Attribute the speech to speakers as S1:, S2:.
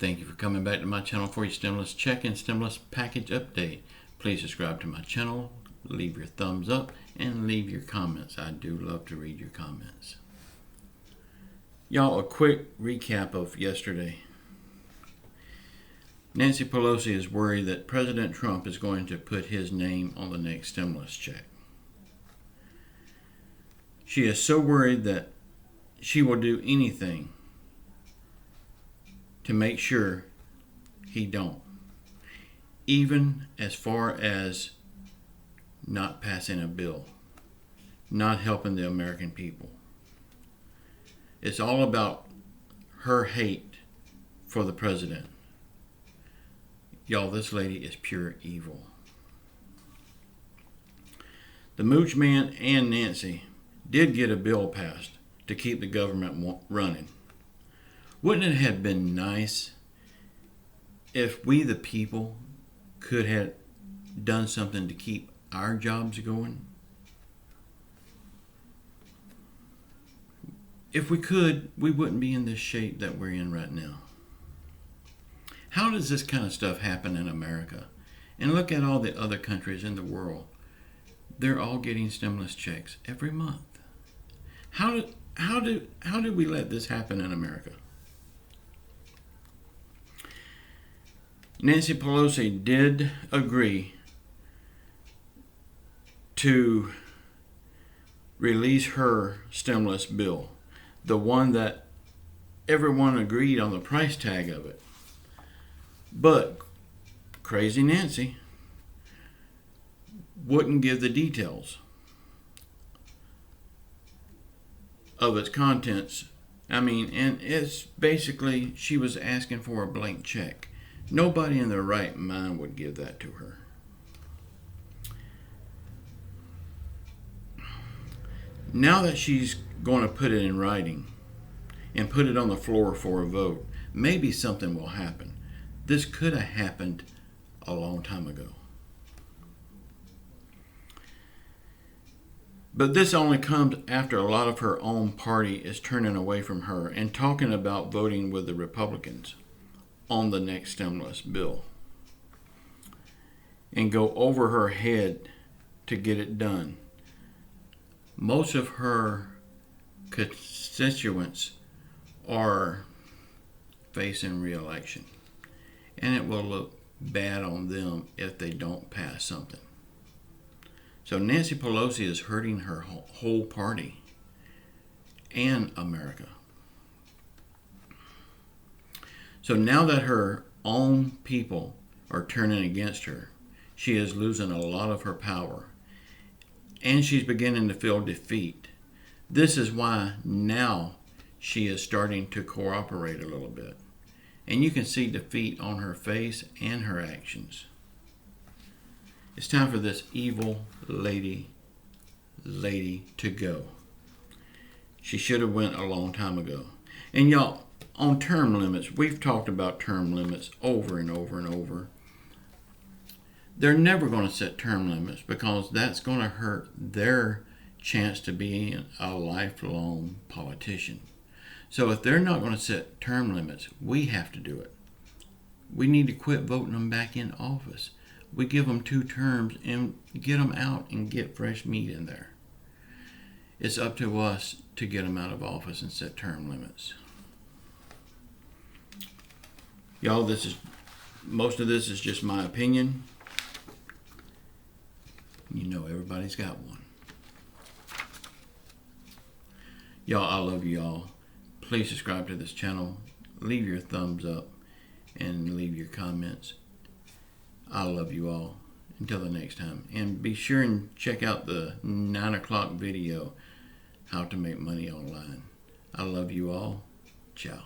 S1: Thank you for coming back to my channel for your stimulus check and stimulus package update. Please subscribe to my channel, leave your thumbs up, and leave your comments. I do love to read your comments. Y'all, a quick recap of yesterday. Nancy Pelosi is worried that President Trump is going to put his name on the next stimulus check. She is so worried that she will do anything to make sure he don't. Even as far as not passing a bill, not helping the American people. It's all about her hate for the president. Y'all, this lady is pure evil. The Mooch Man and Nancy did get a bill passed to keep the government running. Wouldn't it have been nice if we, the people, could have done something to keep our jobs going? If we could, we wouldn't be in this shape that we're in right now. How does this kind of stuff happen in America? And look at all the other countries in the world. They're all getting stimulus checks every month. How did we let this happen in America? Nancy Pelosi did agree to release her stimulus bill, the one that everyone agreed on the price tag of it. But crazy Nancy wouldn't give the details of its contents. And it's basically, she was asking for a blank check. Nobody in their right mind would give that to her. Now that she's going to put it in writing and put it on the floor for a vote, maybe something will happen. This could have happened a long time ago. But this only comes after a lot of her own party is turning away from her and talking about voting with the Republicans on the next stimulus bill and go over her head to get it done. Most of her constituents are facing re-election, and it will look bad on them if they don't pass something. So Nancy Pelosi is hurting her whole party and America. So now that her own people are turning against her, she is losing a lot of her power, and she's beginning to feel defeat. This is why now she is starting to cooperate a little bit. And you can see defeat on her face and her actions. It's time for this evil lady to go. She should have went a long time ago. And y'all, on term limits, we've talked about term limits over and over and over. They're never going to set term limits because that's going to hurt their chance to be a lifelong politician. So if they're not going to set term limits, we have to do it. We need to quit voting them back in office. We give them 2 terms and get them out and get fresh meat in there. It's up to us to get them out of office and set term limits. Y'all, most of this is just my opinion. You know everybody's got one. Y'all, I love you all. Please subscribe to this channel. Leave your thumbs up and leave your comments. I love you all. Until the next time. And be sure and check out the 9 o'clock video, How to Make Money Online. I love you all. Ciao.